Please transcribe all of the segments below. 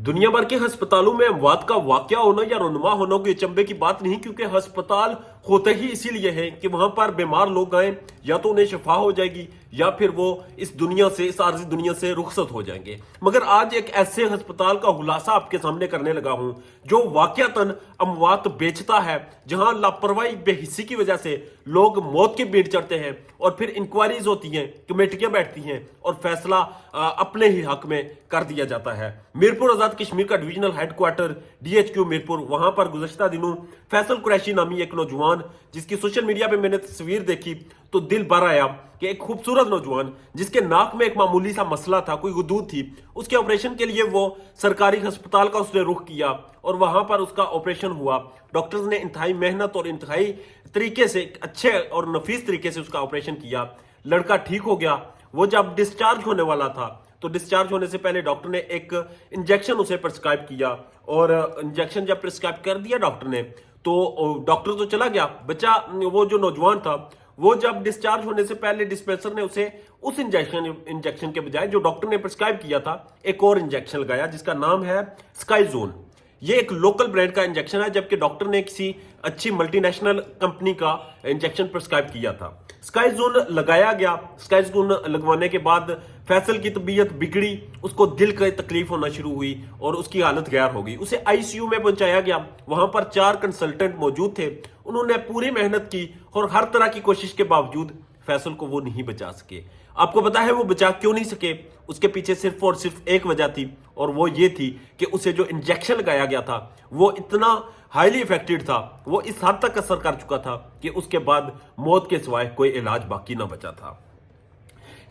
दुनिया भर के अस्पतालों में अमवात का वाकया होना या रुनुमा होना कोई अचंभे की बात नहीं, क्योंकि अस्पताल होते ही इसीलिए हैं कि वहां पर बीमार लोग आए, या तो उन्हें शिफा हो जाएगी या फिर वो इस दुनिया से, इस आर्जी दुनिया से रुखसत हो जाएंगे। मगर आज एक ऐसे अस्पताल का खुलासा आपके सामने करने लगा हूं जो वाकयातन अमवात बेचता है, जहां लापरवाही बेहिस्सी की वजह से लोग मौत की भीड़ चढ़ते हैं और फिर इंक्वायरीज होती हैं, कमेटियां बैठती हैं और फैसला अपने ही हक में कर दिया जाता है। मीरपुर आजाद कश्मीर का डिविजनल हेडक्वार्टर DHQ मीरपुर, वहां पर गुज़श्ता दिनों फैसल कुरैशी नामी एक नौजवान, जिसकी सोशल मीडिया पे मैंने तस्वीर देखी तो दिल भर आया कि एक खूबसूरत नौजवान जिसके नाक में एक मामूली सा मसला था, कोई गुदूद थी, उसके ऑपरेशन के लिए वो सरकारी अस्पताल का उसने रुख किया और वहां पर उसका ऑपरेशन हुआ। डॉक्टर्स ने इंतहाई मेहनत और इंतहाई तरीके से, अच्छे और नफीस तरीके से उसका ऑपरेशन किया। लड़का ठीक हो गया। वो जब डिस्चार्ज होने वाला था तो डिस्चार्ज होने से पहले डॉक्टर ने एक इंजेक्शन उसे प्रिस्क्राइब किया, और इंजेक्शन जब प्रिस्क्राइब कर दिया डॉक्टर ने तो डॉक्टर तो चला गया। बच्चा, वो जो नौजवान था, वो जब डिस्चार्ज होने से पहले डिस्पेंसर ने उसे उस इंजेक्शन के बजाय जो डॉक्टर ने प्रिस्क्राइब किया था एक और इंजेक्शन लगाया, जिसका नाम है स्काईजोन। ये एक लोकल ब्रांड का इंजेक्शन है, जबकि डॉक्टर ने किसी अच्छी मल्टीनेशनल कंपनी का इंजेक्शन प्रिस्क्राइब किया था। स्काईजोन लगाया गया। स्काईजोन लगवाने के बाद फैसल की तबीयत बिगड़ी, उसको दिल की तकलीफ होना शुरू हुई और उसकी हालत गैर हो गई। उसे ICU में पहुंचाया गया। वहां पर 4 कंसल्टेंट मौजूद थे। उन्होंने पूरी मेहनत की और हर तरह की कोशिश के बावजूद फैसल को वो नहीं बचा सके। आपको पता है वो बचा क्यों नहीं सके? उसके पीछे सिर्फ और सिर्फ एक वजह थी, और वो ये थी कि उसे जो इंजेक्शन लगाया गया था वो इतना हाईली इफेक्टिव था, वो इस हद तक असर कर चुका था कि उसके बाद मौत के सिवाय कोई इलाज बाकी ना बचा था।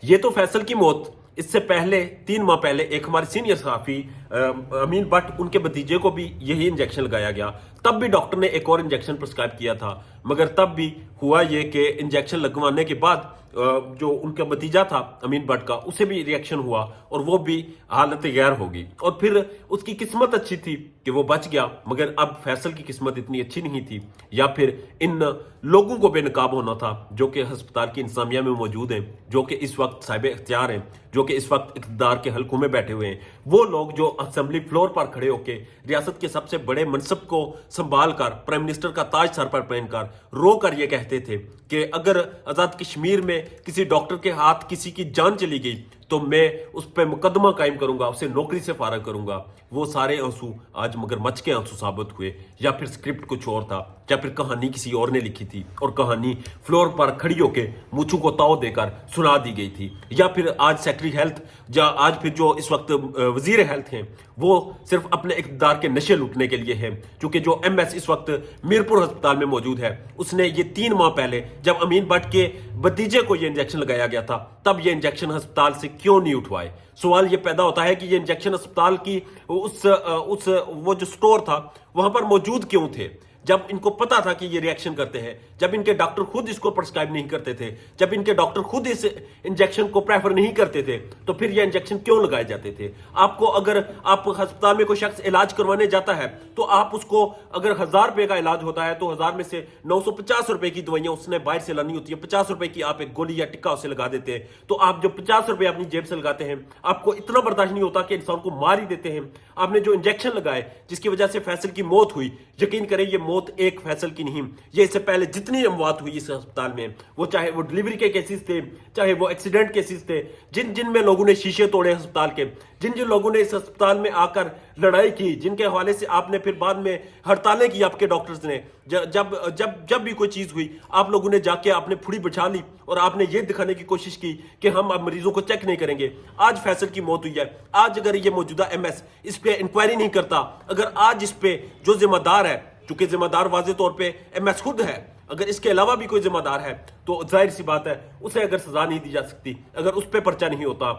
ये तो फैसल की मौत, इससे पहले 3 माह पहले एक हमारे सीनियर सहाफी अमीन भट्ट, उनके भतीजे को भी यही इंजेक्शन लगाया गया। तब भी डॉक्टर ने एक और इंजेक्शन प्रिस्क्राइब किया था, मगर तब भी हुआ ये कि इंजेक्शन लगवाने के बाद जो उनका भतीजा था अमीन भट्ट का, उसे भी रिएक्शन हुआ और वो भी हालत गैर हो गई। और फिर उसकी किस्मत अच्छी थी कि वो बच गया, मगर अब फैसल की किस्मत इतनी अच्छी नहीं थी, या फिर इन लोगों को बेनकाब होना था जो कि अस्पताल की इंतजामिया में मौजूद हैं, जो कि इस वक्त साहिब इख्तियार हैं, जो कि इस वक्त इक़्तिदार के हलकों में बैठे हुए हैं। वो लोग जो असेंबली फ्लोर पर खड़े होकर रियासत के सबसे बड़े मनसब को संभाल कर, प्राइम मिनिस्टर का ताज सर पर पहनकर रो कर ये कहते थे कि अगर आज़ाद कश्मीर में किसी डॉक्टर के हाथ किसी की जान चली गई तो मैं उस पर मुकदमा कायम करूंगा, उसे नौकरी से फारग करूंगा। वो सारे आंसू आज मगरमच्छ के आंसू साबित हुए, या फिर स्क्रिप्ट कुछ और था, या फिर कहानी किसी और ने लिखी थी और कहानी फ्लोर पर खड़ी होकर मूंछों को ताव देकर सुना दी गई थी, या फिर आज सेक्रेटरी हेल्थ, या आज फिर जो इस वक्त वजीर हेल्थ हैं, वो सिर्फ अपने इक़्तिदार के नशे लूटने के लिए है। क्योंकि जो MS इस वक्त मीरपुर अस्पताल में मौजूद है, उसने ये 3 माह पहले जब अमीन भट्ट के भतीजे को ये इंजेक्शन लगाया गया था, तब ये इंजेक्शन अस्पताल से क्यों नहीं उठवाए? सवाल ये पैदा होता है कि ये इंजेक्शन अस्पताल की उस वो जो स्टोर था वहां पर मौजूद क्यों थे, जब इनको पता था कि ये रिएक्शन करते हैं, जब इनके डॉक्टर खुद इसको प्रिस्क्राइब नहीं करते थे, जब इनके डॉक्टर खुद इस इंजेक्शन को प्रेफर नहीं करते थे, तो फिर ये इंजेक्शन क्यों लगाए जाते थे? आपको, अगर आप अस्पताल में कोई शख्स इलाज करवाने जाता है तो आप उसको, अगर 1000 रुपए का इलाज होता है तो 1000 में से 950 रुपए की दवाइयां उसने बाहर से लानी होती है, 50 रुपए की आप एक गोली या टिक्का उसे लगा देते हैं। तो आप जो 50 रुपए अपनी जेब से लगाते हैं, आपको इतना बर्दाश्त नहीं होता कि इंसान को मार ही देते हैं। आपने जो इंजेक्शन लगाए जिसकी वजह से फैसल की मौत हुई, यकीन करें ये मौत एक फैसल की नहीं, ये इससे पहले जितनी अमवात हुई इस अस्पताल में, वो चाहे वो डिलीवरी के केसेस थे, चाहे वो एक्सीडेंट केसेस थे, जिन में लोगों ने शीशे तोड़े अस्पताल के, जिन लोगों ने इस अस्पताल में आकर लड़ाई की, जिनके हवाले से आपने फिर बाद में हड़तालें की आपके डॉक्टर्स ने, जब भी कोई चीज हुई आप लोगों ने जाके आपने फुड़ी बिछा ली और आपने ये दिखाने की कोशिश की कि हम अब मरीजों को चेक नहीं करेंगे। आज फैसल की मौत हुई है। आज अगर ये मौजूदा MS इस पे इंक्वायरी नहीं करता, अगर आज इस पे जो जिम्मेदार है, चूंकि जिम्मेदार वाजे तौर पे MS खुद है, अगर इसके अलावा भी कोई जिम्मेदार है तो जाहिर सी बात है उसे अगर सजा नहीं दी जा सकती, अगर उस पर पर्चा नहीं होता,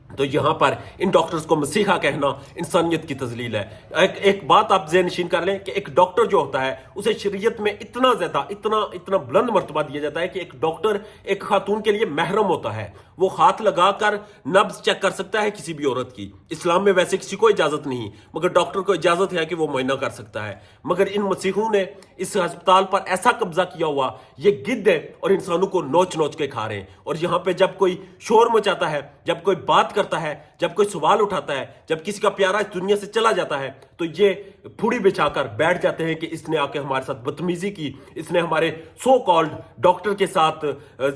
तो यहां पर इन डॉक्टर्स को मसीहा कहना इंसानियत की तजलील है। एक बात आप ज़हन नशीन कर लें कि एक डॉक्टर जो होता है उसे शरीयत में इतना ज्यादा, इतना बुलंद मर्तबा दिया जाता है कि एक डॉक्टर एक खातून के लिए महरम होता है। وہ ہاتھ لگا کر نبض چیک کر سکتا ہے کسی بھی عورت کی. اسلام میں ویسے کسی کو اجازت نہیں, مگر ڈاکٹر کو اجازت ہے کہ وہ معائنہ کر سکتا ہے. مگر ان مسیحوں نے اس ہسپتال پر ایسا قبضہ کیا ہوا, یہ گدھ ہے اور انسانوں کو نوچ نوچ کے کھا رہے ہیں. اور یہاں پہ جب کوئی شور مچاتا ہے, جب کوئی بات کرتا ہے, جب کوئی سوال اٹھاتا ہے, جب کسی کا پیارا اس دنیا سے چلا جاتا ہے, تو یہ پھوڑی بچھا کر بیٹھ جاتے ہیں کہ اس نے آ کے ہمارے ساتھ بدتمیزی کی, اس نے ہمارے سو کالڈ ڈاکٹر کے ساتھ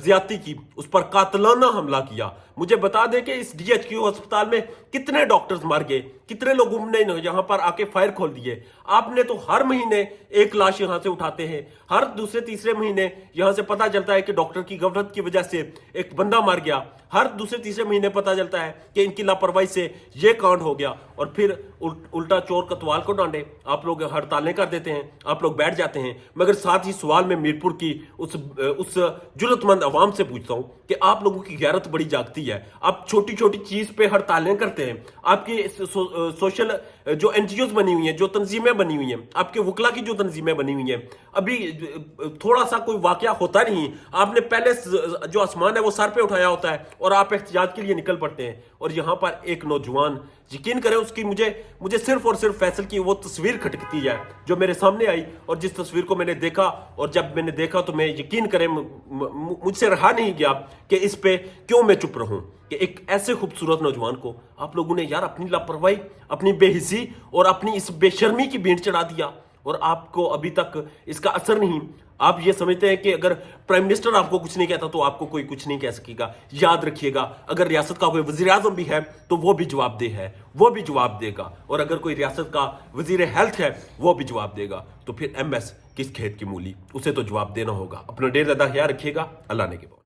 زیادتی کی, اس پر قاتلانہ حملہ کیا. مجھے بتا دیں کہ اس ڈی ایچ کیو ہسپتال میں کتنے ڈاکٹرز مر گئے, کتنے لوگوں نے یہاں پر آ کے فائر کھول دیے. آپ نے تو ہر مہینے ایک لاش یہاں سے اٹھاتے ہیں, ہر دوسرے تیسرے مہینے یہاں سے پتہ چلتا ہے کہ ڈاکٹر کی غفلت کی وجہ سے ایک بندہ مر گیا, ہر دوسرے تیسرے مہینے پتہ چلتا ہے کہ ان کی لاپرواہی سے یہ کانڈ ہو گیا. اور پھر الٹا چور کتوال کو ڈانڈے, آپ لوگ ہڑتالیں کر دیتے ہیں, آپ لوگ بیٹھ جاتے ہیں. مگر ساتھ ہی سوال میں میرپور کی اس جرت مند عوام سے پوچھتا ہوں کہ آپ لوگوں کی غیرت بڑی جاگتی ہے, آپ چھوٹی چھوٹی چیز پہ ہڑتالیں کرتے ہیں. آپ کی سوشل جو این جی اوز بنی ہوئی ہیں, جو تنظیمیں بنی ہوئی ہیں, آپ کے وکلا کی جو تنظیمیں بنی ہوئی ہیں, ابھی تھوڑا سا کوئی واقعہ ہوتا نہیں, آپ نے پہلے جو آسمان ہے وہ سر پہ اٹھایا ہوتا ہے اور آپ احتجاج کے لیے نکل پڑتے ہیں. اور یہاں پر ایک نوجوان, یقین کریں اس کی مجھے صرف اور صرف فیصل کی وہ تصویر کھٹکتی ہے جو میرے سامنے آئی, اور جس تصویر کو میں نے دیکھا, اور جب میں نے دیکھا تو میں یقین کریں مجھ سے رہا نہیں گیا کہ اس پہ کیوں میں چپ رہوں, کہ ایک ایسے خوبصورت نوجوان کو آپ لوگوں نے یار اپنی لاپرواہی, اپنی بے حسی اور اپنی اس بے شرمی کی بھینٹ چڑھا دیا, اور آپ کو ابھی تک اس کا اثر نہیں. آپ یہ سمجھتے ہیں کہ اگر پرائم منسٹر آپ کو کچھ نہیں کہتا تو آپ کو کوئی کچھ نہیں کہہ سکے گا. یاد رکھیے گا, اگر ریاست کا کوئی وزیر اعظم بھی ہے تو وہ بھی جواب دہ ہے, وہ بھی جواب دے گا. اور اگر کوئی ریاست کا وزیر ہیلتھ ہے وہ بھی جواب دے گا. تو پھر ایم ایس کس کھیت کی مولی, اسے تو جواب دینا ہوگا. اپنا ڈیر زیادہ خیال رکھیے گا. اللہ نے کے